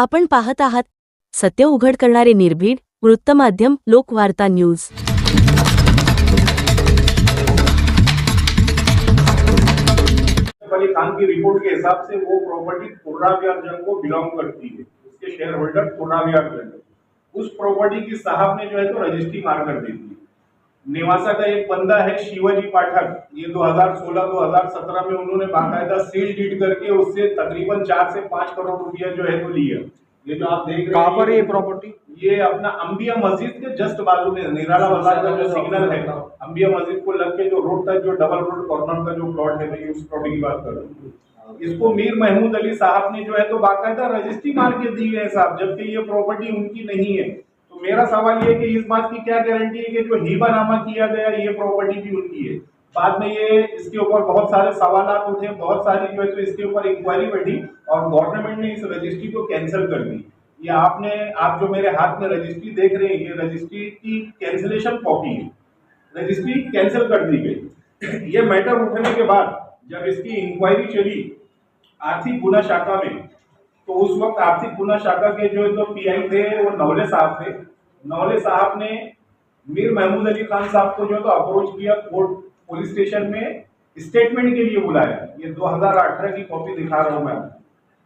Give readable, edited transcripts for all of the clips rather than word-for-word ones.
आपण पाहत आहात सत्य उघड करणारे निर्भीड वृत्तमाध्यम लोकवार्ता न्यूज। अली खान की रिपोर्ट के हिसाब से वो प्रॉपर्टी कुर्रावियार जंग को बिलोंग करती है, उसके शेयर होल्डर कुर्रावियार जंग। उस प्रॉपर्टी की साहब ने जो है तो रजिस्ट्री मार कर दी थी। नेवासा का एक बंदा है शिवाजी पाठक, ये 2016-2017 में उन्होंने बाकायदा सील डीड करके उससे तकरीबन 4 से 5 करोड़ रुपया जो है तो लिया। ये जो आप देख रहे हैं कहाँ पर ये प्रॉपर्टी? ये अपना अंबिया मस्जिद के जस्ट बाजू में निराला बाजार का जो सिग्नल है, अंबिया मस्जिद को लग के जो रोड का जो डबल रोड कॉर्नर का जो प्लॉट है, मैं उस प्लॉट की बात कर रहा हूँ। इसको मीर महमूद अली साहब ने जो है तो बाकायदा रजिस्ट्री मार के दी है साहब, जबकि ये प्रॉपर्टी उनकी नहीं है। तो मेरा सवाल ये कि इस बात की क्या गारंटी है कि जो हिबानामा किया गया ये प्रॉपर्टी भी उनकी है। बाद में ये इसके ऊपर बहुत सारे सवाल उठे, बहुत सारी जो है तो इसके ऊपर इंक्वायरी बैठी और गवर्नमेंट ने इस रजिस्ट्री को कैंसिल कर दी। ये आप जो मेरे हाथ में रजिस्ट्री देख रहे हैं, ये रजिस्ट्री की कैंसिलेशन कॉपी है, रजिस्ट्री कैंसिल कर दी गई। ये मैटर उठने के बाद जब इसकी इंक्वायरी चली आर्थिक गुना शाखा में, तो उस वक्त आर्थिक गुना शाखा के जो तो पीआई थे वो नवले साहब थे। नवले साहब ने मीर महमूद अली खान साहब को जो तो अप्रोच किया, कोर्ट पुलिस स्टेशन में स्टेटमेंट के लिए बुलाया। ये 2018 की कॉपी दिखा रहा हूं मैं।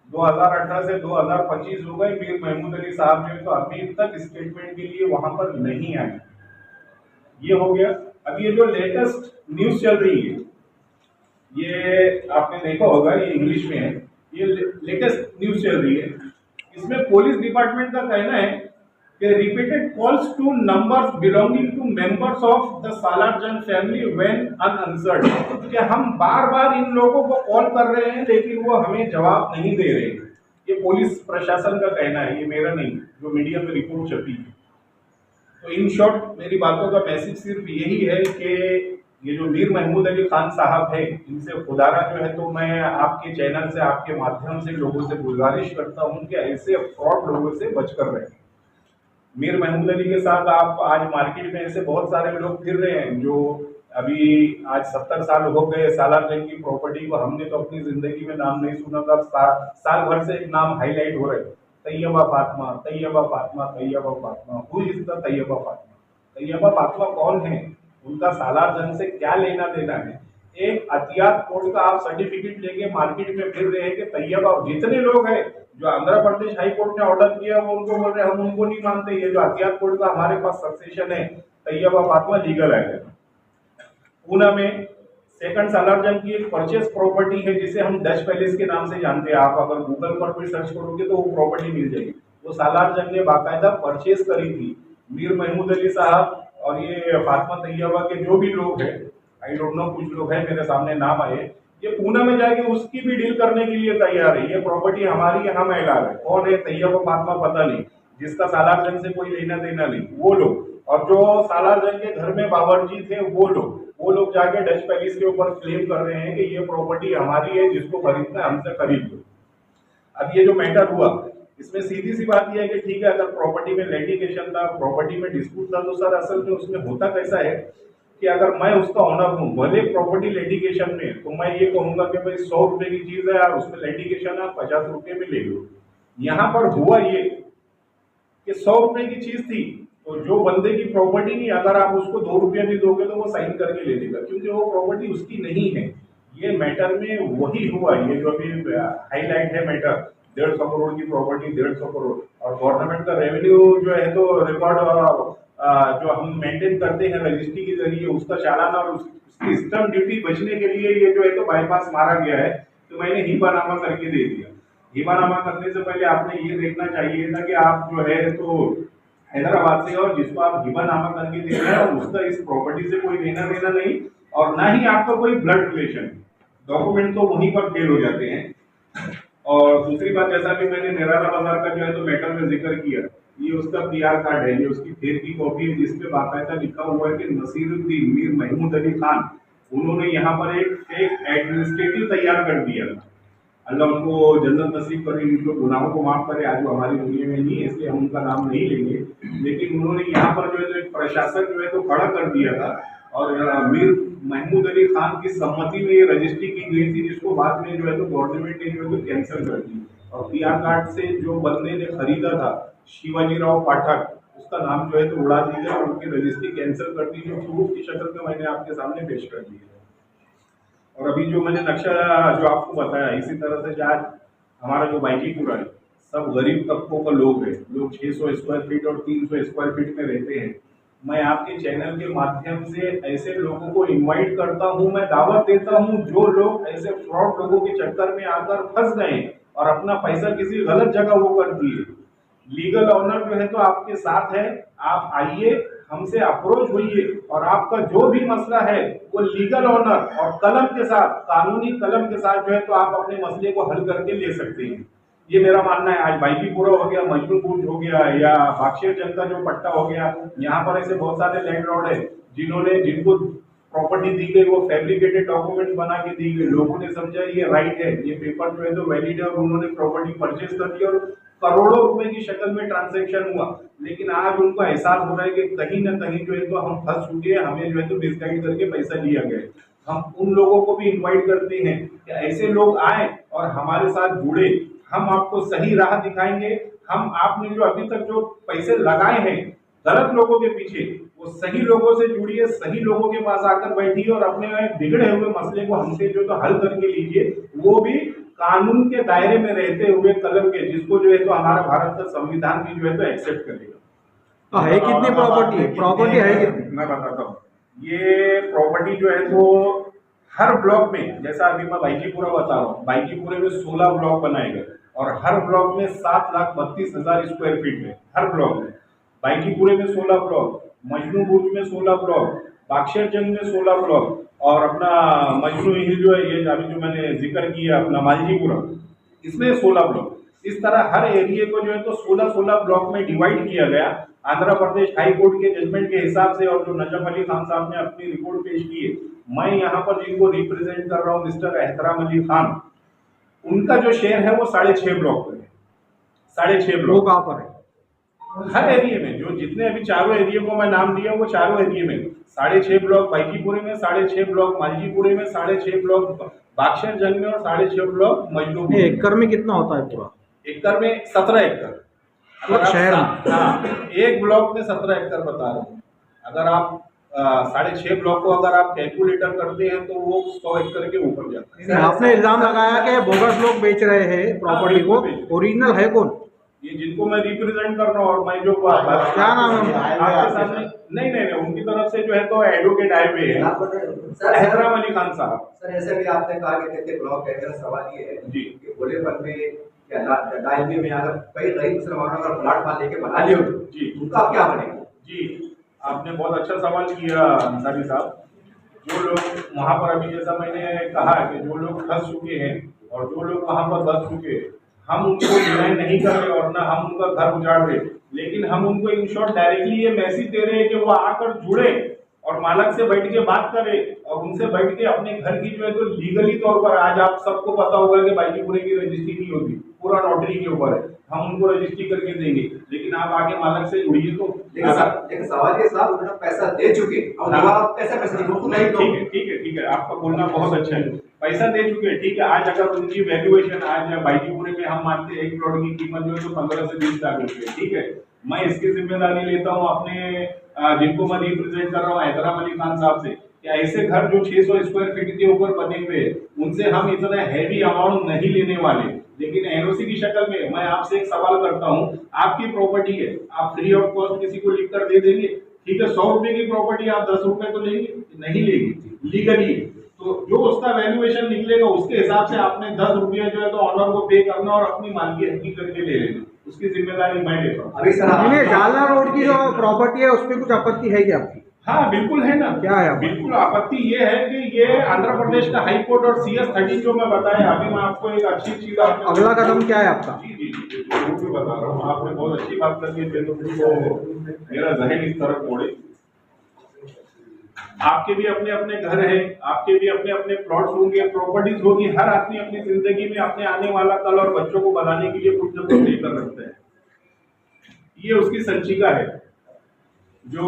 2018 से 2025 हो गए, मीर महमूद अली साहब जो तो अभी तक स्टेटमेंट के लिए वहां पर नहीं आए। ये हो गया। अब ये जो लेटेस्ट न्यूज चल रही है, ये आपने देखा होगा, ये इंग्लिश में है, ये लेटेस्ट न्यूज चल रही है। इसमें पुलिस डिपार्टमेंट का कहना है कि repeated calls to numbers belonging to members of the Salar Jung family when unanswered, कि हम बार बार इन लोगों को कॉल कर रहे हैं लेकिन वो हमें जवाब नहीं दे रहे। ये पुलिस प्रशासन का कहना है, ये मेरा नहीं, जो मीडिया में रिपोर्ट छपी है। तो इन शॉर्ट मेरी बातों का मैसेज सिर्फ यही है कि ये जो मीर महमूद अली खान साहब है, इनसे खुदारा जो है तो मैं आपके चैनल से, आपके माध्यम से लोगों से गुजारिश करता हूं कि ऐसे फ्रॉड लोगों से बचकर रहें। मीर महमूद अली के साथ आप आज मार्केट में ऐसे बहुत सारे लोग फिर रहे हैं जो अभी आज 70 साल हो गए सालार जंग की प्रॉपर्टी को हमने तो अपनी जिंदगी में नाम नहीं सुना था। साल भर से एक नाम हाईलाइट हो रहे, Tayyaba Fatima, Tayyaba Fatima, Tayyaba Fatima. Who is the Tayyaba Fatima? Tayyaba Fatima कौन है? उनका सालार जंग से क्या लेना देना है? एक अतियात कोर्ट का आप सर्टिफिकेट लेके मार्केट में फिर रहे हैं कि तैयबा, जितने लोग हैं जो आंध्र प्रदेश हाई कोर्ट ने ऑर्डर किया वो उनको बोल रहे हैं हम उनको नहीं मानते। ये जो अतियात कोर्ट का हमारे पास सक्सेशन है, तैयबा फातिमा लीगल है। पूना में सेकंड सालार जंग की एक परचेस प्रॉपर्टी है जिसे हम डच पैलेस के नाम से जानते हैं। आप अगर गूगल पर भी सर्च करोगे तो वो प्रॉपर्टी मिल जाएगी। वो सालार जंग ने बाकायदा परचेस करी थी। मीर महमूद अली साहब और ये फातिमा तैयबा के जो भी लोग हैं, आई डोंट नो, कुछ लोग हैं मेरे सामने नाम आए, ये पूना में जाके उसकी भी डील करने के लिए तैयार है। ये प्रॉपर्टी हमारी यहाँ महिला है। कौन है तैयबा फातिमा? पता नहीं, जिसका सालार जंग से कोई लेना देना नहीं, वो लोग। और जो सालार जंग के घर में बावर्ची थे वो लोग जाके डच पैलेस के ऊपर क्लेम कर रहे हैं कि ये प्रॉपर्टी हमारी है, जिसको खरीदना है हमसे खरीद लो। अब ये जो मैटर हुआ, इसमें सीधी सी बात यह है कि ठीक है, अगर प्रॉपर्टी में लिटिगेशन था, प्रॉपर्टी में डिस्प्यूट था, तो सर असल में उसमें होता कैसा है कि अगर मैं उसका ऑनर हूँ, भले प्रॉपर्टी लिटिगेशन में, तो मैं ये कहूंगा कि भाई 100 रुपए की चीज है यार, उसमें लिटिगेशन आप 50 रुपए में ले लो। यहाँ पर हुआ ये कि 100 रुपए की चीज थी, तो जो बंदे की प्रॉपर्टी नहीं, अगर आप उसको 2 रुपया भी दोगे तो वो साइन करके ले लेगा, क्योंकि वो प्रॉपर्टी उसकी नहीं है। ये मैटर में वही हुआ। ये जो अभी हाईलाइट है मैटर, 150 करोड़ की प्रॉपर्टी, 150 करोड़, और गवर्नमेंट का रेवेन्यू जो है तो रिकॉर्ड जो हम मेंटेन करते हैं रजिस्ट्री के जरिए, उसका चालान और उसकी स्टैंप ड्यूटी बचने के लिए ये जो है तो बाईपास मारा गया है। तो मैंने हिबानामा करके दे दिया। हिबानामा करने से पहले आपने ये देखना चाहिए था कि आप जो है तो हैदराबाद से, और जिसको आप हिबानामा करके दे रहे हैं उसका इस प्रॉपर्टी से कोई लेना देना नहीं, और ना ही आपका कोई ब्लड रिलेशन। डॉक्यूमेंट तो वहीं पर फेल हो जाते हैं। और दूसरी बात, जैसा कि मैंने निराला बाजार का जो है तो मैटर में जिक्र किया, ये उसका पीआर कार्ड है, ये उसकी फेर की कॉपी है, जिसपे बाकायदा लिखा हुआ है कि नसीरुद्दीन मीर महमूद अली खान, उन्होंने यहाँ पर एक फेक एडमिनिस्ट्रेटिव तैयार कर दिया। अल्लाह उनको जन्नत नसीब करे, उनको गुनाहों को माफ करे। आज वो हमारी दुनिया में नहीं है, इसलिए हम उनका नाम नहीं लेंगे, लेकिन उन्होंने यहाँ पर जो है तो एक प्रशासन जो है तो खड़ा कर दिया था, और मीर महमूद अली खान की सम्मति में ये रजिस्ट्री की गई थी, जिसको बाद में जो है तो गवर्नमेंट ने जो है तो कैंसिल कर दी। और पीआर कार्ड से जो बंदे ने खरीदा था शिवाजी राव पाठक, उसका नाम जो है तो उड़ा दीजिए और उनकी रजिस्ट्री कैंसिल कर दीजिए। प्रूफ की शक्ल में मैंने आपके सामने पेश कर दी है। और अभी जो मैंने नक्शा जो आपको बताया, इसी तरह से जो आज हमारा जो बाईजीपुरा है, सब गरीब तबकों का लोग है। लोग 600 स्क्वायर फीट और 300 स्क्वायर फीट में रहते हैं। मैं आपके चैनल के माध्यम से ऐसे लोगों को इनवाइट करता हूं, मैं दावत देता हूं, जो लोग ऐसे फ्रॉड लोगों के चक्कर में आकर फंस गए और अपना पैसा किसी गलत जगह वो कर दिए, लीगल ऑनर जो है तो आपके साथ है। आप आइए, हमसे अप्रोच होइए और आपका जो भी मसला है वो लीगल ऑनर और कलम के साथ, कानूनी कलम के साथ जो है तो आप अपने मसले को हल करके ले सकते हैं। ये मेरा मानना है। आज बाईजीपुरा हो गया, मजनूपुर हो गया या बाक्शेरजंग का जो पट्टा हो गया, यहाँ पर ऐसे बहुत सारे लैंडलॉर्ड है जिनको प्रॉपर्टी दी गई वो फैब्रिकेटेड डॉक्यूमेंट बना के दी गई। लोगों ने समझा ये राइट है, ये पेपर जो है तो वैलिड है और उन्होंने प्रॉपर्टी परचेज कर दी और करोड़ों रुपए की शक्ल में ट्रांजैक्शन हुआ। लेकिन आज उनको एहसास हो रहा है कि कहीं ना कहीं जो है तो हम फंस चुके हैं, हमें जो है तो मिसगाइड करके पैसा लिया गया। हम उन लोगों को भी इन्वाइट करते हैं कि ऐसे लोग आए और हमारे साथ जुड़े, हम आपको सही राह दिखाएंगे। हम आपने जो अभी तक जो पैसे लगाए हैं गलत लोगों के पीछे, वो सही लोगों से जुड़िए, सही लोगों के पास आकर बैठिए और अपने बिगड़े हुए मसले को हमसे जो तो हल करके लीजिए, वो भी कानून के दायरे में रहते हुए कलम के, जिसको जो है तो हमारा भारत का संविधान भी जो है तो एक्सेप्ट करेगा। तो है कितनी प्रॉपर्टी है कितनी? मैं बताता हूँ। ये प्रॉपर्टी जो है तो हर ब्लॉक में, जैसा अभी मैं बाईजीपुरा बता रहा हूँ, बाईजीपुरे में 16 ब्लॉक बनाए गए और हर ब्लॉक में 7,32,000 स्क्वायर फीट में, हर ब्लॉक में। बाईजीपुरे में 16 ब्लॉक, मजनूपुर में 16 ब्लॉक, बाक्शेरजंग में 16 ब्लॉक और अपना मजनू हिल जो है, ये अभी जो मैंने जिक्र किया अपना मालजीपुरा, इसमें 16 ब्लॉक। इस तरह हर एरिया को जो है तो 16-16 ब्लॉक में डिवाइड किया गया। आंध्र प्रदेश हाई कोर्ट के जजमेंट के हिसाब से और जो नजफ अली खान साहब ने अपनी रिपोर्ट पेश की है, मैं यहाँ पर जिनको रिप्रेजेंट कर रहा हूँ मिस्टर एहतराम अली खान, उनका जो शेयर है वो 6.5 ब्लॉक पर है। 6.5 वो ब्लॉक कहाँ पर है? हर एरिया में, जो जितने अभी चारों एरिया को मैं नाम दिया वो चारों एरिया में 6.5 ब्लॉक बाईजीपुरे में, 6.5 ब्लॉक मालजीपुरे में, 6.5 ब्लॉक बाक्शेरजंग में और 6.5 ब्लॉक मजनूपुर। एकड़ में कितना होता है पूरा? एकड़ में 17 एकड़। अगर शहर आप, हाँ, एक ब्लॉक में 17 एकड़ बता रहे हैं। अगर आप 6.5 ब्लॉक को अगर आप कैलकुलेटर करते हैं तो वो 100 एकड़ के ऊपर जाता है। आपने इल्जाम लगाया कि बोगस लोग बेच रहे हैं प्रॉपर्टी को, ओरिजिनल है कौन? ये जिनको मैं रिप्रेजेंट कर रहा हूँ और मैं जो क्या नाम है उनका? आपके सामने नहीं, उनकी तरफ से जो है तो एडवोकेट आए हुए हैं, एहतराम अली खान साहब। सर ऐसे भी आपने कहा कि कितने ब्लॉक है, मेरा सवाल ये है जी कि भोलेपन में या डायलवी में अगर कई गरीब मुसलमानों अगर प्लाट मान लेके बना लियो जी, उनका अब क्या बनेगा? जी, आपने बहुत अच्छा सवाल किया अंसारी साहब। जो लोग वहाँ पर अभी, जैसा मैंने कहा कि जो लोग फंस चुके हैं और जो लोग वहाँ पर बस चुके हैं, हम उनको डिनाई नहीं कर रहे और ना हम उनका घर उजाड़ रहे, लेकिन हम उनको इन शॉर्ट डायरेक्टली ये मैसेज दे रहे हैं कि वो आकर जुड़े और मालक से बैठ के बात करे और उनसे बैठ के अपने घर की जो है तो लीगली तौर पर, आज आप सबको पता होगा कि बाईजीपुरे की रजिस्ट्री नहीं होती, पूरा नोटरी के ऊपर है, हम उनको रजिस्ट्री करके देंगे, लेकिन आप आगे मालक से जुड़िए। तो लेकिन सवाल ये साहब, उन्होंने पैसा दे चुके और दोबारा पैसा पैसा नहीं, ठीक है, आपका बोलना बहुत अच्छा है। पैसा दे चुके हैं, ठीक है। आज अगर उनकी वैल्यूएशन, आज बाईजीपुरे में हम मानते हैं एक प्लॉट की कीमत जो है तो 15 से 20 लाख रुपए, ठीक है। मैं इसकी जिम्मेदारी लेता हूँ अपने जिनको मैं रिप्रेजेंट कर रहा हूँ एहतराम अली खान साहब से, कि ऐसे घर जो 600 स्क्वायर फीट के ऊपर बने हुए हैं, उनसे हम इतना हैवी अमाउंट नहीं लेने वाले। लेकिन एनओसी की शक्ल में मैं आपसे एक सवाल करता हूँ, आपकी प्रॉपर्टी है, आप फ्री ऑफ कॉस्ट किसी को लिख कर दे देंगे? ठीक है, 100 रुपए की प्रॉपर्टी आप 10 रुपए तो लेंगे? नहीं लेंगे, लीगली। तो जो उसका वैल्यूएशन निकलेगा उसके हिसाब से आपने 10 रुपया जो है तो ऑनर को पे करना और अपनी मालकी हकी करके ले लेना, उसकी जिम्मेदारी मैं लेता हूँ। अभी सर जालना रोड की जो प्रॉपर्टी है उसमें कुछ आपत्ति है क्या आपकी? हाँ बिल्कुल है ना। क्या है? बिल्कुल आपत्ति ये है कि ये आंध्र प्रदेश का हाई कोर्ट और CS 13 जो मैं बताया अभी, मैं आपको एक अच्छी चीज, अगला कदम क्या है आपका? जी, जरूर भी बता रहा हूँ। आपने बहुत अच्छी बात करके दे, तो मेरा जहन इस तरफ मोड़े। आपके भी अपने अपने घर है, आपके भी अपने अपने प्लॉट्स होंगे, प्रॉपर्टीज होगी। हर आदमी अपनी जिंदगी में अपने आने वाला कल और बच्चों को बनाने के लिए कुछ न कुछ लेकर रखता है। ये उसकी संचिका है जो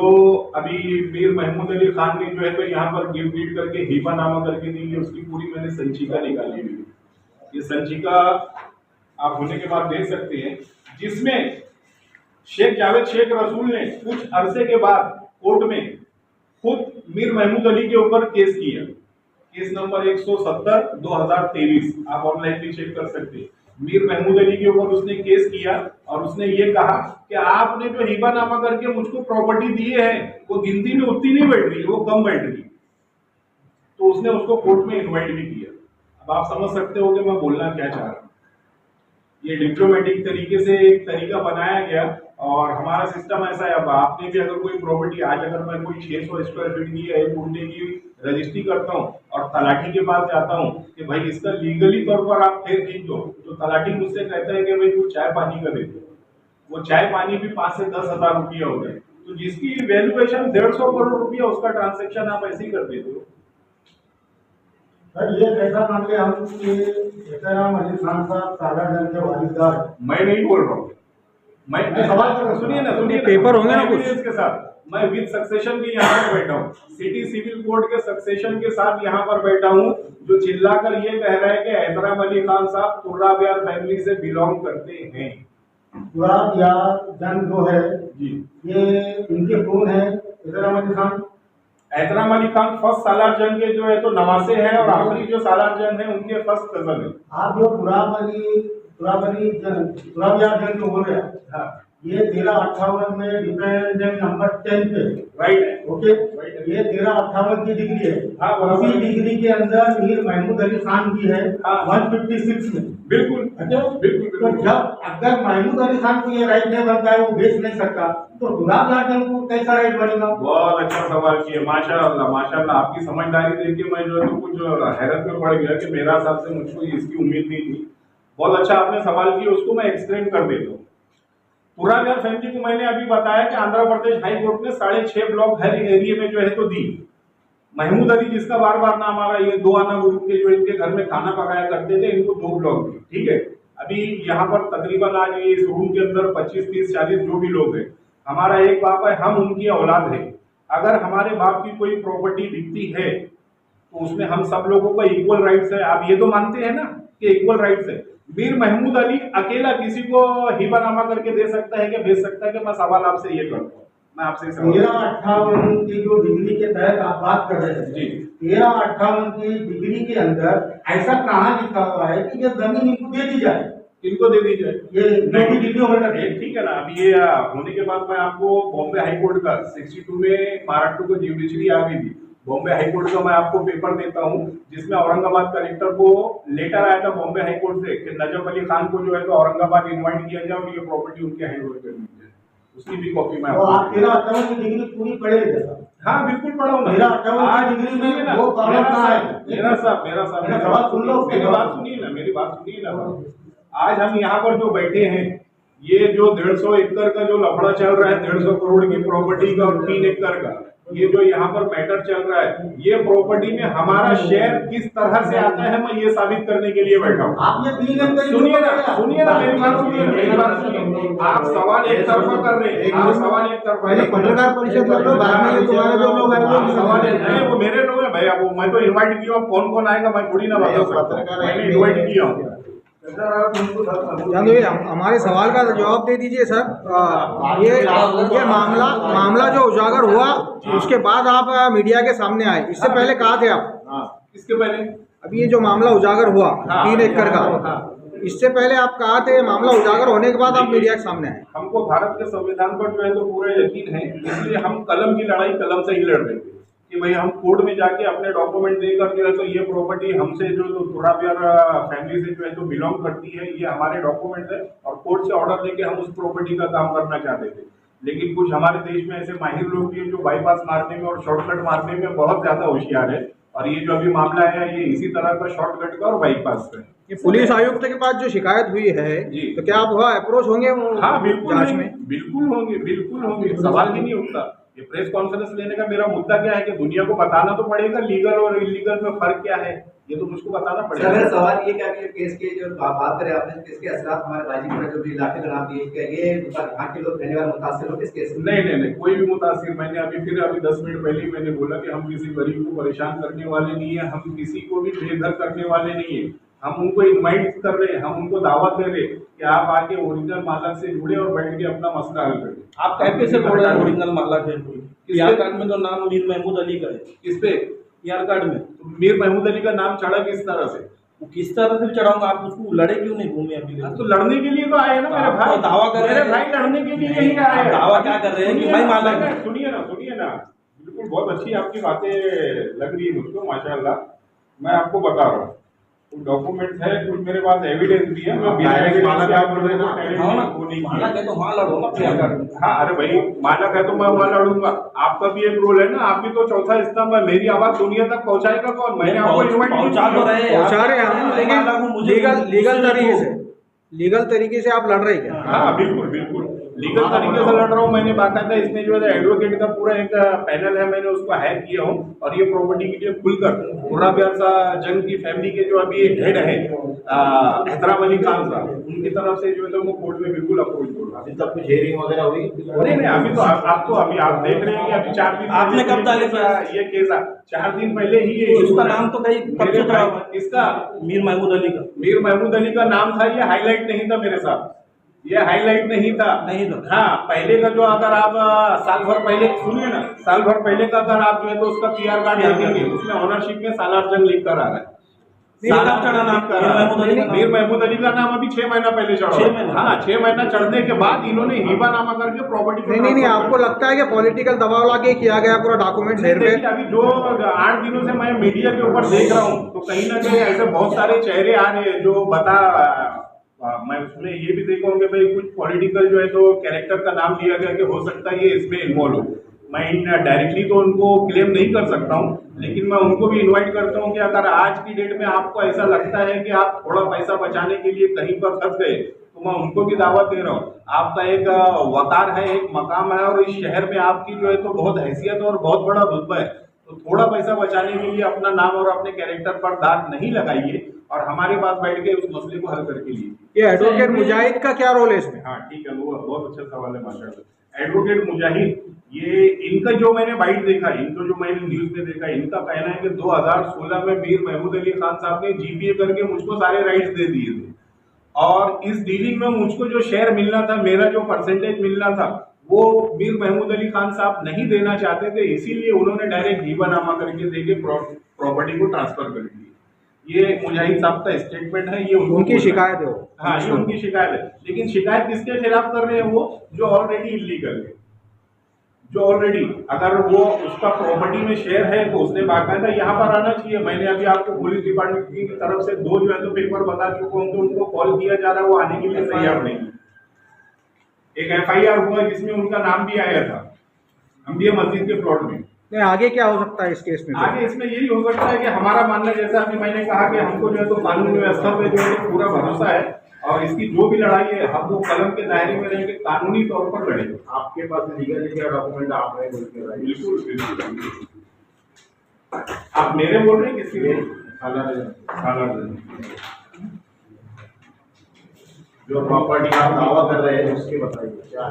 अभी मीर महमूद अली खान ने जो है तो यहाँ पर गिफ्ट डीड करके हिबा नामा करके दी है, उसकी पूरी मैंने संचिका निकाली हुई है। ये संचिका आप होने के बाद देख सकते हैं, जिसमें शेख जावेद शेख रसूल ने कुछ अरसे के बाद कोर्ट में खुद मीर महमूद अली के ऊपर केस किया। केस नंबर 170 2023, आप ऑनलाइन भी चेक कर सकते हैं। मीर महमूद अली के ऊपर उसने केस किया और उसने ये कहा कि आपने जो हिबानामा करके मुझको प्रॉपर्टी दी है वो गिनती में उतनी नहीं बैठ रही, वो कम बैठ रही। तो उसने उसको कोर्ट में इन्वाइट भी किया। अब आप समझ सकते हो कि मैं बोलना क्या चाह रहा हूँ। ये डिप्लोमेटिक तरीके से एक तरीका बनाया गया और हमारा सिस्टम ऐसा है। अब आपने भी अगर कोई प्रॉपर्टी, आज अगर मैं कोई 600 स्क्वायर फीट की या 1 गुंठे की रजिस्ट्री करता हूँ और तलाठी के पास जाता हूँ कि भाई इसका लीगली तौर पर आप फेर खींच दो, तो तलाठी मुझसे कहता है कि भाई तू चाय पानी का दे दो। वो चाय पानी भी 5 से 10 हजार रुपया हो गए, तो जिसकी वैल्यूएशन 150 करोड़ रुपया, उसका ट्रांजेक्शन आप ऐसे ही कर देते हो। सर ये कैसा मान लिया हम कि एहतराम अली खान साहब सालारजंग के वालिदार? मैं नहीं बोल रहा हूँ, मैं सवाल कर रहा हूँ। सुनिए ना, पेपर होंगे ना कुछ इसके साथ। मैं विद सक्सेशन भी यहाँ पर बैठा हूँ, सिटी सिविल कोर्ट के सक्सेशन के साथ यहाँ पर बैठा हूँ, जो चिल्लाकर ये कह रहा है कि एहतराम अली खान साहब तुर्राब यार फैमिली से बिलोंग करते हैं। तुर्राब यार जंग जो है जी, ये इनके कौन है? एहतराम अली खान। एहतराम अली खान फर्स्ट सालार जंग के जो है तो नवासे हैं और आखिरी जो सालार जंग है उनके फर्स्ट कजन है। आप जो तुराब यार जंग जो बोल रहे हैं, हाँ, ये 1358 में डिपेंडेंट नंबर 10 पे, राइट है। ओके, ये 1358 की डिग्री है। हाँ, बराबर। उसी डिग्री के अंदर मीर महमूद अली खान की है हाँ। 156 में। बिल्कुल अच्छा, बिल्कुल तो बिल्कुल। जब अगर महमूद अली खान को ये राइट नहीं बनता है, वो बेच नहीं सकता, तो तुराब यार जंग को कैसा राइट बनेगा? बहुत अच्छा सवाल किया, माशाअल्लाह माशाअल्लाह। आपकी समझदारी देख के मैं जो है तो कुछ हैरत में पड़ गया कि मेरा हिसाब से मुझको इसकी उम्मीद नहीं थी। बहुत अच्छा आपने सवाल किया, उसको मैं एक्सप्लेन कर देता हूँ। तुर्राब यार फैमिली को मैंने अभी बताया कि आंध्र प्रदेश हाई कोर्ट ने 6.5 ब्लॉक हर एरिया में जो है तो दी। महमूद अली जिसका बार बार नाम आ रहा है, ये 2 आना ग्रुप के जो इनके घर में खाना पकाया करते थे, इनको 2 ब्लॉक दी। ठीक है, अभी यहाँ पर तकरीबन आज ये इस रूम के अंदर 25, 30, 40 जो भी लोग हैं, हमारा एक बाप है, हम उनकी औलाद है। अगर हमारे बाप की कोई प्रॉपर्टी बिकती है तो उसमें हम सब लोगों का इक्वल राइट्स है। आप ये तो मानते हैं ना कि इक्वल राइट्स है। मीर महमूद अली अकेला किसी को हिबानामा करके दे सकता है कि भेज सकता है? कि मैं सवाल आपसे ये करता हूँ, मैं आपसे 1358 की जो डिग्री के तहत आप बात कर रहे हैं जी, 1358 की डिग्री के अंदर ऐसा कहाँ लिखा हुआ है कि ये जमीन इनको दे दी जाए? इनको दे दी जाए? ये जो भी डिग्री होगा ठीक है ना। अभी ये होने के बाद मैं आपको बॉम्बे हाई कोर्ट का 62 में महाराष्ट्र को जुडिशरी आ गई थी, बॉम्बे हाई कोर्ट का मैं आपको पेपर देता हूँ, जिसमें औरंगाबाद कलेक्टर को लेटर आया था बॉम्बे हाई कोर्ट से कि नजफ अली खान को जो है तो औरंगाबाद इन्वाइट किया जाए और ये प्रॉपर्टी उनके हैंड ओवर कर दी जाए। उसकी भी कॉपी मैं तो आप 1358 की डिग्री पूरी पढ़े जैसा? हाँ बिल्कुल पढ़ा हूँ। 1358 की डिग्री में वो कॉलम कहाँ है? मेरा साहब मेरा सवाल सुन लो, मेरी बात सुनिए ना, मेरी बात सुनिए ना। आज हम यहाँ पर जो बैठे हैं, ये जो 150 एकड़ का जो लफड़ा चल रहा है, 150 करोड़ की प्रॉपर्टी का और 3 एकड़ का, ये जो यहाँ पर मैटर चल रहा है, ये प्रॉपर्टी में हमारा शेयर किस तरह से आता है, मैं ये साबित करने के लिए बैठा हूँ। आप ये 3 एकड़ सुनिए ना मेरी बात सुनिए, मेरी बात सुनिए। आप सवाल एक तरफा कर रहे हैं, आप सवाल एक तरफा। पहले पत्रकार परिषद में तो बाद में ये तुम्हारे जो लोग हैं सवाल है, वो मेरे लोग हैं भाई। अब मैं तो इन्वाइट किया हूँ, कौन कौन आएगा मैं थोड़ी ना बता सकता, मैंने इन्वाइट किया हूँ। हमारे सवाल का जवाब दे दीजिए सर। ये मामला जो उजागर हुआ उसके बाद आप मीडिया के सामने आए, इससे पहले कहाँ थे आप? इसके पहले अभी ये जो मामला उजागर हुआ 3 एकड़ का, इससे पहले आप कहाँ थे? मामला उजागर होने के बाद आप मीडिया के सामने आए। हमको भारत के संविधान पर जो है तो पूरा यकीन है, इसलिए हम कलम की लड़ाई कलम से ही लड़ रहे थे कि भाई हम कोर्ट में जाके अपने डॉक्यूमेंट देकर जो है तो ये प्रॉपर्टी हमसे जो तुर्राब यार फैमिली से जो है तो बिलोंग करती है, ये हमारे डॉक्यूमेंट है और कोर्ट से ऑर्डर लेके हम उस प्रॉपर्टी का काम करना चाहते थे। लेकिन कुछ हमारे देश में ऐसे माहिर लोग भी हैं जो बाईपास मारने में और शॉर्टकट मारने में बहुत ज्यादा होशियार है, और ये जो अभी मामला है ये इसी तरह का शॉर्टकट का और बाईपास का है। ये पुलिस आयुक्त के पास जो शिकायत हुई है जी, तो क्या आप वहाँ अप्रोच होंगे? हाँ बिल्कुल जांच में बिल्कुल होंगे, बिल्कुल होंगे, सवाल ही नहीं उठता। ये प्रेस कॉन्फ्रेंस लेने का मेरा मुद्दा क्या है कि दुनिया को बताना तो पड़ेगा लीगल और इलीगल में फर्क क्या है, ये तो मुझको बताना पड़ेगा। मेरा सवाल ये क्या कि केस के जो बात करें आपने, केस के असरात हमारे गाजीपुर में जो भी इलाके का नाम दिए, क्या ये यहाँ के लोग रहने वाले मुतासिर हो इस केस में? नहीं, कोई भी मुतासिर। मैंने अभी 10 मिनट पहले ही मैंने बोला कि हम किसी गरीब को परेशान करने वाले नहीं है, हम किसी को भी बेघर करने वाले नहीं है। हम उनको इनवाइट कर रहे हैं, हम उनको दावत दे रहे हैं कि आप आके ओरिजिनल मालक से जुड़े और बैठ के अपना मसला हल करें। आप कैफे से बोल रहे हैं ओरिजिनल मालक है कोई? पीआर कार्ड में तो नाम मीर महमूद अली का है। किस पे? पीआर कार्ड में तो मीर महमूद अली का नाम चढ़ा किस तरह से? वो किस तरह से चढ़ाऊंगा? आप उसको लड़े क्यों नहीं घूमे अभी? तो लड़ने के लिए तो आए ना मेरे भाई, दावा कर रहे मेरे हैं। भाई लड़ने के लिए ही आए हैं। दावा क्या कर रहे हैं कि भाई मालक है? सुनिए ना, बिल्कुल बहुत अच्छी आपकी बातें लग रही है मुझको, माशाल्लाह। मैं आपको बता रहा हूँ, कुछ डॉक्यूमेंट्स है, कुछ मेरे पास एविडेंस भी है। मैं बिना evidence मालक के आप आप बोल रहे हैं ना? हाँ ना, वो नहीं मालक किया। है तो वहाँ लड़ूंगा पीआर कार्ड में। हाँ, अरे भाई मालक है तो मैं वहाँ लड़ूंगा। आपका भी एक रोल है ना, आप भी तो चौथा स्तंभ है। मेरी आवाज दुनिया तक पहुंचाएगा कौन? मैंने आपको इन्वाइट पहुंचा तो रहे हैं। पहुंचा रहे हैं हम, लेकिन लीगल तरीके से आप लड़ रहे हैं क्या? हाँ बिल्कुल लीगल तरीके से लड़ रहा हूँ। मैंने बाकायदा इसमें जो है एडवोकेट का पूरा एक पैनल है, मैंने उसको हायर किया हूँ और ये प्रॉपर्टी के लिए खुलकर मुर्रा प्यारसा जंग की फैमिली के जो अभी हेड है हैदराम अली खान साहब, उनकी तरफ से जो है तो वो कोर्ट में बिल्कुल अप्रोच हो रहा है। अभी तक कुछ हेयरिंग वगैरह हुई? नहीं, अभी तो आपको अभी आप देख रहे हैं कि अभी 4 दिन आपने कब डाले ये केस 4 दिन पहले ही ये उसका नाम तो कहीं कब से था? किसका? मीर महमूद अली का। मीर महमूद अली का नाम था, ये हाईलाइट नहीं था मेरे साथ, ये हाईलाइट नहीं था। हाँ, पहले का जो अगर आप साल भर पहले सुनिए ना, साल भर पहले का अगर आप जो है तो उसका पीआर कार्ड देखेंगे, उसमें ऑनरशिप में सालार जंग लिख कर आ रहा है। सालार चढ़ा नाम मीर महमूद अली का नाम अभी 6 महीना पहले चढ़ा। 6 महीना? हाँ, 6 महीना चढ़ने के बाद इन्होंने हिबा नामा करके प्रॉपर्टी नहीं, आपको लगता है कि पॉलिटिकल दबाव लाके किया गया पूरा डॉक्यूमेंट हेर देखिए, अभी जो 8 दिनों से मैं मीडिया के ऊपर देख रहा हूँ तो कहीं ना कहीं ऐसे बहुत सारे चेहरे आ रहे हैं जो मैं उसमें ये भी देखा हूँ कि भाई कुछ पॉलिटिकल जो है तो कैरेक्टर का नाम लिया गया कि हो सकता है ये इसमें इन्वॉल्व हो। मैं डायरेक्टली तो उनको क्लेम नहीं कर सकता हूँ, लेकिन मैं उनको भी इनवाइट करता हूँ कि अगर आज की डेट में आपको ऐसा लगता है कि आप थोड़ा पैसा बचाने के लिए कहीं पर फंस गए तो मैं उनको भी दावत दे रहा हूँ। आपका एक वकार है, एक मकाम है और इस शहर में आपकी जो है तो बहुत हैसियत और बहुत बड़ा रुतबा है, तो थोड़ा पैसा बचाने के लिए अपना नाम और अपने कैरेक्टर पर दाग नहीं लगाइए और हमारे पास बैठ के उस मसले को हल करके लिए। ये एडवोकेट मुजाहिद का क्या रोल है इसमें? हाँ ठीक है, वो बहुत अच्छा सवाल है माशाल्लाह। एडवोकेट मुजाहिद, ये इनका जो मैंने बाइट देखा, इनको जो मैंने न्यूज में देखा, इनका कहना है कि 2016 में मीर महमूद अली खान साहब ने जीपीए करके मुझको सारे राइट्स दे दिए थे और इस डीलिंग में मुझको जो शेयर मिलना था, मेरा जो परसेंटेज मिलना था, वो मीर महमूद अली खान साहब नहीं देना चाहते थे, इसीलिए उन्होंने डायरेक्ट हिबानामा करके देके प्रॉपर्टी को ट्रांसफर कर दिया। ये मुजाहिद साहब का स्टेटमेंट है, ये उनकी शिकायत है। हाँ, ये उनकी शिकायत है, लेकिन शिकायत किसके खिलाफ कर रहे हैं? वो जो ऑलरेडी इलीगल है, जो ऑलरेडी अगर वो उसका प्रॉपर्टी में शेयर है तो उसने बाकायदा यहाँ पर आना चाहिए। मैंने अभी आपको पुलिस डिपार्टमेंट की तरफ से 2 जो है तो पेपर बता चुका हूँ कि उनको कॉल किया जा रहा है, वो आने के लिए तैयार नहीं। एक FIR हुआ जिसमें उनका नाम भी आया था अंबिया मस्जिद के प्लॉट में। नहीं, आगे क्या हो सकता है इस केस में? आगे इसमें यही हो सकता है कि हमारा मानना, जैसा अभी मैंने कहा कि हमको जो है तो कानून व्यवस्था पे जो है पूरा भरोसा है और इसकी जो भी लड़ाई है हम वो कलम के दायरे में रहेंगे, कानूनी तौर पर लड़ेंगे। आपके पास लीगल क्या डॉक्यूमेंट आप रहे हैं? बिल्कुल। आप मेरे बोल रहे हैं किसी के? जो प्रॉपर्टी आप दावा कर रहे हैं उसके बताइए क्या?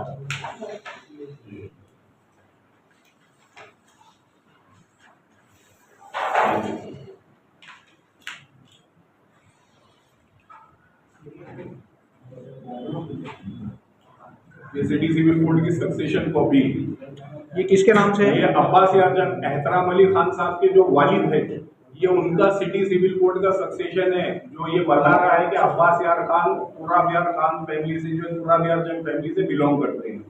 सिटी सिविल कोड की सक्सेशन कॉपी, ये किसके नाम से है? ये अब्बास यार जंग एहतराम अली खान साहब के जो वालिद है, ये उनका सिटी सिविल कोड का सक्सेशन है, जो ये बता रहा है कि अब्बास यार खान तुराब यार खान फैमिली से, जो तुराब यार जंग फैमिली से बिलोंग करते हैं।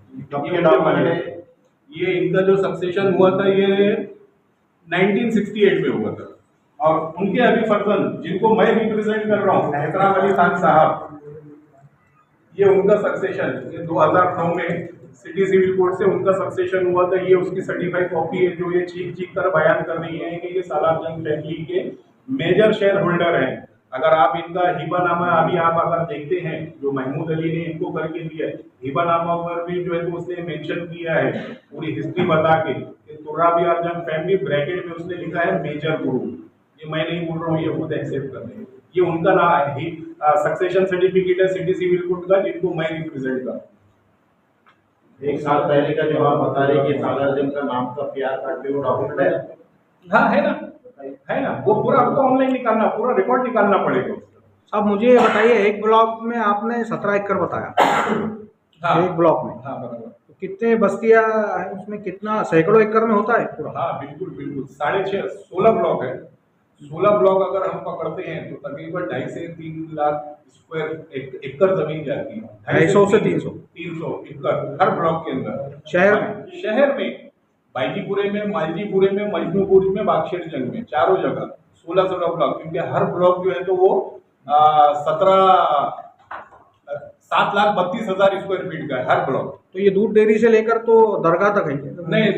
ये इनका जो सक्सेशन हुआ था ये 1968 में हुआ था और उनके अभी फर्जन जिनको मैं रिप्रेजेंट कर रहा हूँ एहतराम अली खान साहब, ये उनका सक्सेशन ये 2009 में सिटी सिविल कोड से उनका सक्सेशन हुआ था। ये उसकी सर्टिफाइड कॉपी है जो ये चीख कर बयान कर रही है कि ये सालार जंग फैमिली के मेजर शेयर होल्डर हैं। अगर आप इनका हिबानामा अभी आप अगर देखते हैं जो महमूद अली ने इनको करके दिया है, हिबानामा पर भी जो है तो उसने मेंशन किया है पूरी हिस्ट्री बता के तुराब यार जंग फैमिली ब्रैकेट में उसने लिखा है मेजर ग्रुप। ये मैं नहीं बोल रहा हूँ, ये खुद एक्सेप्ट कर रहे हैं। ये उनका नाम सक्सेशन सर्टिफिकेट है सिटी सिविल कोड का, जिनको मैं रिप्रेजेंट कर रहा हूँ। 1 साल पहले का जो आप बता रहे कि सालार जंग का नाम का पीआर कार्ड पे वो डॉक्यूमेंट है? हाँ है ना, वो पूरा आपको ऑनलाइन निकालना, पूरा रिकॉर्ड निकालना पड़ेगा। साहब मुझे ये बताइए, एक ब्लॉक में आपने 17 एकड़ बताया, हाँ एक ब्लॉक में हाँ बराबर। तो कितने बस्तियां हैं उसमें, कितना सैकड़ों एकड़ में होता है पूरा? हाँ बिल्कुल बिल्कुल 6.5 16 ब्लॉक है। 16 ब्लॉक अगर हम पकड़ते हैं तो तकरीबन 2.5 से 3 लाख स्क्वायर एकड़ जमीन जाती है। 250 से 300 एकड़ हर ब्लॉक के अंदर। शहर में बाईजीपुरे में, मालजीपुरे में, मजनूपुर में, बागशेरजंग में, चारों जगह 16 ब्लॉक, क्योंकि हर ब्लॉक जो है तो वो 7,32,000 स्क्वायर फीट का है हर ब्लॉक। तो ये दूध डेयरी से लेकर तो दरगाह तक है? नहीं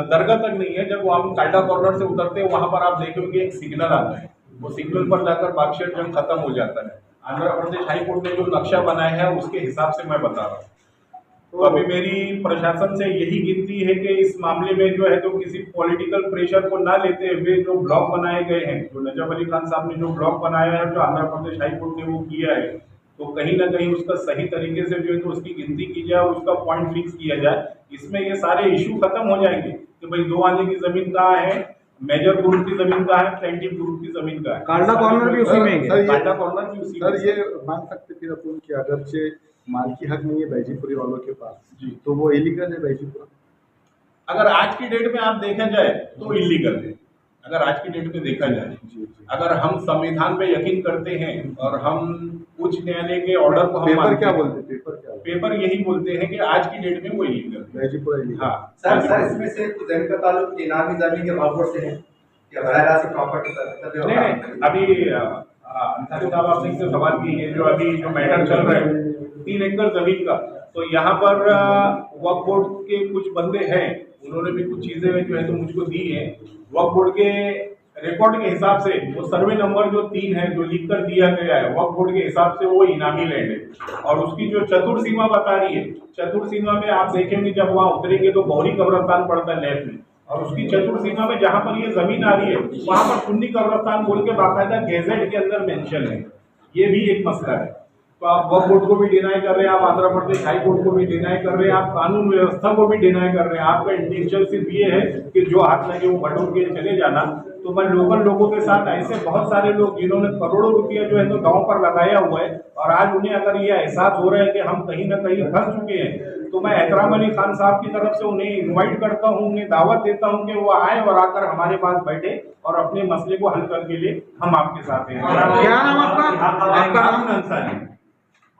दरगाह तक नहीं है। जब हम काल्डा कॉर्नर से उतरते हैं वहां पर आप देखोगे एक सिग्नल आता है, वो सिग्नल पर जाकर बागशेरजंग खत्म हो जाता है। आंध्र प्रदेश हाई कोर्ट ने जो नक्शा बनाया है उसके हिसाब से मैं बता रहा हूँ। तो अभी मेरी प्रशासन से यही गिनती है कि इस मामले में जो है तो किसी पॉलिटिकल प्रेशर को ना लेते हुए जो ब्लॉक बनाए गए हैं, जो नजफ अली खान साहब ने जो ब्लॉक बनाया है, जो आंध्र प्रदेश हाई कोर्ट ने वो किया है, तो कहीं ना कहीं उसका सही तरीके से जो है तो उसकी गिनती की जाए और उसका पॉइंट फिक्स किया जाए। इसमें ये सारे इशू खत्म हो जाएंगे कि भाई 2 आने की जमीन कहाँ है, मेजर ग्रुप की जमीन कहाँ है, प्लेंटिव ग्रुप की जमीन कहाँ है। काल्डा कॉर्नर भी उसी में है? काल्डा कॉर्नर भी उसी में। सर ये मान सकते फिर अपन कि अगर से मालकी हक नहीं है बैजीपुरी वालों के पास जी, तो वो इलीगल है बैजीपुरा? अगर आज की डेट में आप देखा जाए तो इलीगल है। अगर आज की डेट में देखा जाए, अगर हम संविधान पे यकीन करते हैं और हम उच्च न्यायालय के ऑर्डर को हम पेपर मानते क्या हैं, बोलते, पेपर क्या बोलते? पेपर यही बोलते हैं कि आज की डेट में वो इलीगल है। बैजीपुरा इलीगल? हाँ सर इसमें से कुछ जमीन का ताल्लुक इनामी जमीन के बाबूर से है या बहरा से प्रॉपर्टी नहीं, अभी अंसारी साहब आपने इससे सवाल की है, जो अभी जो मैटर चल रहा है 3 एकड़ जमीन का, तो यहाँ पर वक्फ बोर्ड के कुछ बंदे हैं, उन्होंने भी कुछ चीजें जो है तो मुझको दी है। वक्फ बोर्ड के रिकॉर्ड के हिसाब से वो सर्वे नंबर जो 3 है जो लिख कर दिया गया है वक्फ बोर्ड के हिसाब से वो इनामी लैंड है। और उसकी जो चतुर सीमा बता रही है, चतुर सीमा में आप देखेंगे जब वहाँ उतरेंगे तो गौरी कब्रस्तान पड़ता है लेफ्ट में, और उसकी चतुर सीमा में जहाँ पर ये जमीन आ रही है वहाँ पर सुन्नी कब्रस्तान बोल के बाकायदा गेजेट के अंदर मेंशन है। ये भी एक मसला है। तो आप वक्फ बोर्ड को भी डिनाई कर रहे हैं, आप आंध्र प्रदेश हाई कोर्ट को भी डिनाई कर रहे हैं, आप कानून व्यवस्था को भी डिनाई कर रहे हैं। आपका इंटेंशन सिर्फ ये है कि जो हाथ लगे वो भटक के चले जाना। तो मैं लोकल लोगों के साथ ऐसे बहुत सारे लोग जिन्होंने करोड़ों रुपया जो है तो गाँव पर लगाया हुआ है, और आज उन्हें अगर ये एहसास हो रहा है कि हम कहीं ना कहीं फंस चुके हैं, तो मैं एहतराम अली खान साहब की तरफ से उन्हें इनवाइट करता हूं, उन्हें दावत देता हूं कि वो आए और आकर हमारे पास बैठे और अपने मसले को हल करने के लिए हम आपके साथ हैं। क्या नाम आपका? आपका नाम अंसारी।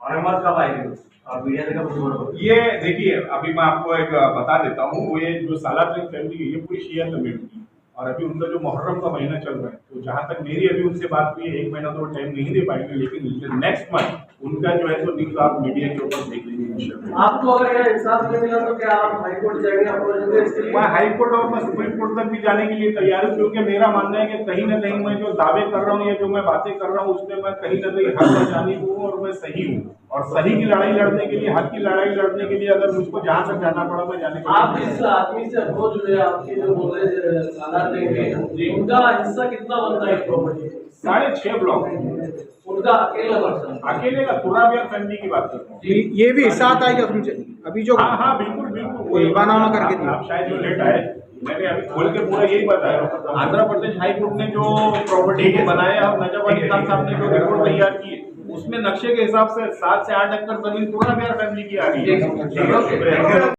कब आएगी और मीडिया से कब? ये देखिए अभी मैं आपको एक बता देता हूँ, वो ये जो सालार फैमिली है ये पूरी शिया कम्युनिटी की, और अभी उनका जो मुहर्रम का महीना चल रहा है, तो जहाँ तक मेरी अभी उनसे बात हुई है 1 महीना तो टाइम नहीं दे पाएंगे, लेकिन नेक्स्ट मंथ उनका जो है तो न्यूज आप मीडिया के ऊपर देख लेंगे इंशाल्लाह। आपको अगर यह इंसाफ नहीं मिला तो क्या आप हाई कोर्ट जाएंगे? मैं हाई कोर्ट और मैं सुप्रीम कोर्ट तक भी जाने के लिए तैयार हूँ, क्योंकि मेरा मानना है कि कहीं ना कहीं मैं जो दावे कर रहा हूँ या जो मैं बातें कर रहा हूँ उसमें मैं कहीं ना कहीं हक में जानी हूँ और मैं सही हूँ, और सही की लड़ाई लड़ने के लिए, हक की लड़ाई लड़ने के लिए अगर मुझको जहाँ तक जाना पड़ा मैं जाने के आप जिस आदमी से अप्रोच हुए, आपके जो बोल रहे सालार देंगे, उनका हिस्सा कितना बनता है प्रॉपर्टी? 6.5 ब्लॉक उनका अकेला पर्सन? अकेले का पूरा बिहार फैमिली की बात करता हूँ। ये भी हिस्सा आता है क्या तुमसे अभी जो? हाँ हाँ बिल्कुल बिल्कुल, ईमानामा करके दिया। आप शायद जो लेट आए, मैंने अभी खोल के पूरा यही बताया। आंध्र प्रदेश हाई कोर्ट ने जो प्रॉपर्टी को बनाया और नजफ अली खान साहब ने जो रिपोर्ट तैयार की है उसमें नक्शे के हिसाब से 7 से 8 एकड़ जमीन पूरा बिहार फैमिली की आ गई है।